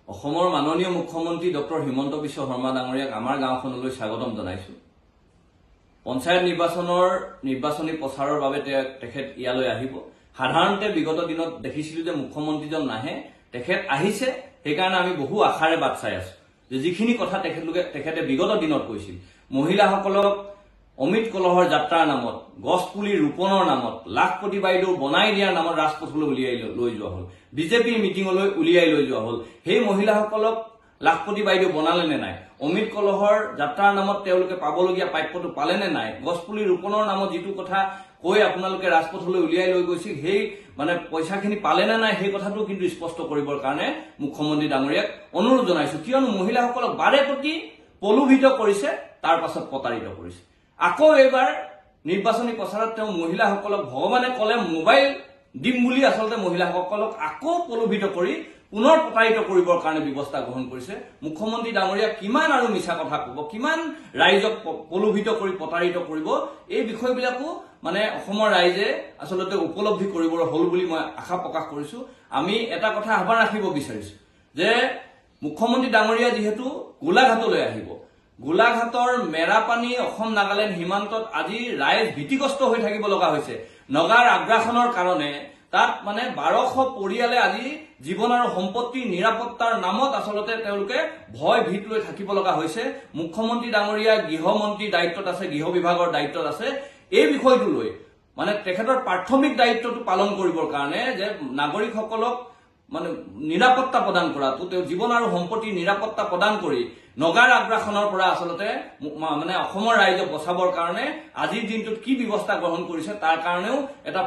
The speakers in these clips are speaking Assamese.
অসমৰ মাননীয় মুখ্যমন্ত্ৰী ডক্টৰ হিমন্ত বিশ্ব শৰ্মা ডাঙৰীয়াক আমাৰ গাঁওখনলৈ স্বাগতম জনাইছো। পঞ্চায়ত নিৰ্বাচনী প্ৰচাৰৰ বাবে তেখেত ইয়ালৈ আহিব। সাধাৰণতে বিগত দিনত দেখিছিলো যে মুখ্যমন্ত্ৰীজন নাহে, তেখেত আহিছে। সেইকাৰণে আমি বহু আশাৰে বাট চাই আছো যে যিখিনি কথা তেখেতে বিগত দিনত কৈছিল, মহিলাসকলক অমিত কলহৰ যাত্ৰাৰ নামত, গছ পুলি ৰোপণৰ নামত, লাখপতি বাইদেউ বনাই দিয়াৰ নামত ৰাজপথলৈ উলিয়াই লৈ যোৱা হল, বিজেপিৰ মিটিঙলৈ উলিয়াই লৈ যোৱা হল। সেই মহিলাসকলক লাখপতি বাইদেউ বনালে নে নাই? অমিত কলহৰ যাত্ৰাৰ নামত তেওঁলোকে পাবলগীয়া প্ৰাপ্যটো পালে নে নাই? গছ পুলি ৰোপণৰ নামত যিটো কথা কৈ আপোনালোকে ৰাজপথলৈ উলিয়াই লৈ গৈছিল, সেই পইচাখিনি পালে নে নাই, সেই কথাটো কিন্তু স্পষ্ট কৰিবৰ কাৰণে মুখ্যমন্ত্ৰী ডাঙৰীয়াক অনুৰোধ জনাইছো। কিয়নো মহিলাসকলক বাৰে প্ৰতি প্ৰলোভিত কৰিছে, তাৰ পাছত প্ৰতাৰিত কৰিছে। আকৌ এইবাৰ নিৰ্বাচনী প্ৰচাৰত তেওঁ মহিলাসকলক ভগৱানে কলে মোবাইল দিম বুলি আচলতে মহিলাসকলক আকৌ প্ৰলোভিত কৰি পুনৰ প্ৰতাৰিত কৰিবৰ কাৰণে ব্যৱস্থা গ্ৰহণ কৰিছে। মুখ্যমন্ত্ৰী ডাঙৰীয়া কিমান আৰু মিছা কথা কব, কিমান ৰাইজক প্ৰলোভিত কৰি প্ৰতাৰিত কৰিব, এই বিষয়বিলাকো অসমৰ ৰাইজে আচলতে উপলব্ধি কৰিবৰ হল বুলি মই আশা প্ৰকাশ কৰিছো। আমি এটা কথা আহ্বান ৰাখিব বিচাৰিছো যে মুখ্যমন্ত্ৰী ডাঙৰীয়া যিহেতু গোলাঘাটলৈ আহিব, গোলাঘাটৰ মেৰাপানী অসম নাগালেণ্ড সীমান্তত আজি ৰাইজ ভীতিগ্ৰস্ত হৈ থাকিব লগা হৈছে। নগাৰ আগ্ৰাসনৰ কাৰণে তাত 1200 পৰিয়ালে আজি জীৱন আৰু সম্পত্তিৰ নিৰাপত্তাৰ নামত আচলতে তেওঁলোকে ভয় ভীত লৈ থাকিব লগা হৈছে। মুখ্যমন্ত্ৰী ডাঙৰীয়া গৃহমন্ত্ৰীৰ দায়িত্বত আছে, গৃহ বিভাগৰ দায়িত্বত আছে। এই বিষয়টো লৈ তেখেতৰ প্ৰাথমিক দায়িত্বটো পালন কৰিবৰ কাৰণে যে নাগৰিকসকলক নিৰাপত্তা প্ৰদান কৰাটো, তেওঁ জীৱন আৰু সম্পত্তিৰ নিৰাপত্তা প্ৰদান কৰি নগাৰ আগ্ৰাসনৰ পৰা আচলতে অসমৰ ৰাইজক বচাবৰ কাৰণে আজিৰ দিনটোত কি ব্যৱস্থা গ্ৰহণ কৰিছে তাৰ কাৰণেও এটা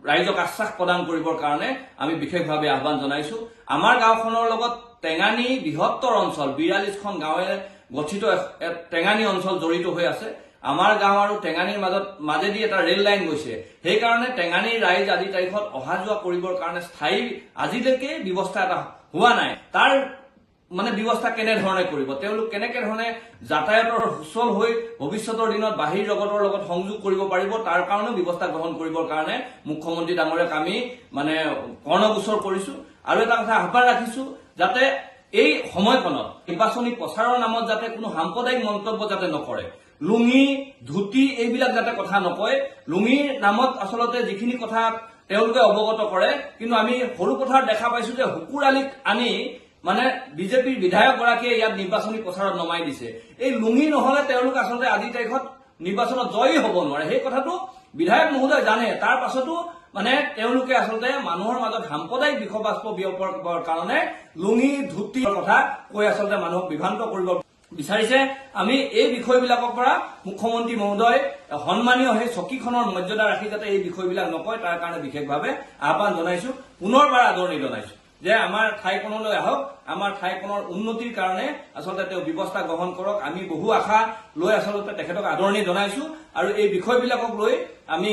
ৰাইজক আশ্বাস প্ৰদান কৰিবৰ কাৰণে আমি বিশেষভাৱে আহ্বান জনাইছো। আমাৰ গাঁওখনৰ লগত টেঙানী বৃহত্তৰ অঞ্চল 42খন গাঁৱে গঠিত টেঙানী অঞ্চল জড়িত হৈ আছে। আমাৰ গাঁও আৰু টেঙানীৰ মাজেদি এটা ৰেল লাইন গৈছে। সেইকাৰণে টেঙানীৰ ৰাইজ আজি তাৰিখত অহা যোৱা কৰিবৰ কাৰণে স্থায়ী আজিলৈকে ব্যৱস্থা এটা হোৱা নাই। তাৰ ব্যৱস্থা কেনেধৰণে কৰিব, তেওঁলোক কেনেকে ধৰণে যাতায়াতৰ সুচল হৈ ভৱিষ্যতৰ দিনত বাহিৰ জগতৰ লগত সংযোগ কৰিব পাৰিব, তাৰ কাৰণেও ব্যৱস্থা গ্ৰহণ কৰিবৰ কাৰণে মুখ্যমন্ত্ৰী ডাঙৰীয়াক আমি কৰ্ণগোচৰ কৰিছো। আৰু এটা কথা আহ্বান ৰাখিছো যাতে এই সময়কণত নিৰ্বাচনী প্ৰচাৰৰ নামত যাতে কোনো সাম্প্ৰদায়িক মন্তব্য যাতে নকৰে, লুঙি ধুতি এইবিলাক যাতে কথা নকয়। লুঙিৰ নামত আচলতে যিখিনি কথা তেওঁলোকে অৱগত কৰে, কিন্তু আমি সৰু পথাৰত দেখা পাইছো যে হুকুৰ আলীক আনি বিজেপিৰ বিধায়ক গৰাকীয়ে ইয়াত নিৰ্বাচনী প্ৰচাৰত নমাই দিছে। এই লুঙি নহলে তেওঁলোক আচলতে আজিৰ তাৰিখত নিৰ্বাচনত জয়ী হব নোৱাৰে। সেই কথাটো বিধায়ক মহোদয় জানে। তাৰ পাছতো তেওঁলোকে আচলতে মানুহৰ মাজত সাম্প্ৰদায়িক বিষবাস্প বিয়পাবৰ কাৰণে লুঙি ধুতিৰ কথা কৈ আচলতে মানুহক বিভ্ৰান্ত কৰিব বিচাৰিছে। আমি এই বিষয়বিলাকৰ পৰা মুখ্যমন্ত্ৰী মহোদয় সন্মানীয় সেই চকীখনৰ মৰ্যাদা ৰাখি যাতে এই বিষয়বিলাক নকয়, তাৰ কাৰণে বিশেষভাৱে আহ্বান জনাইছো। পুনৰবাৰ আদৰণি জনাইছো যে আমাৰ ঠাইখনলৈ আহক, আমাৰ ঠাইখনৰ উন্নতিৰ কাৰণে আচলতে তেওঁ ব্যৱস্থা গ্ৰহণ কৰক। আমি বহু আশা লৈ আচলতে তেখেতক আদৰণি জনাইছো আৰু এই বিষয়বিলাকক লৈ আমি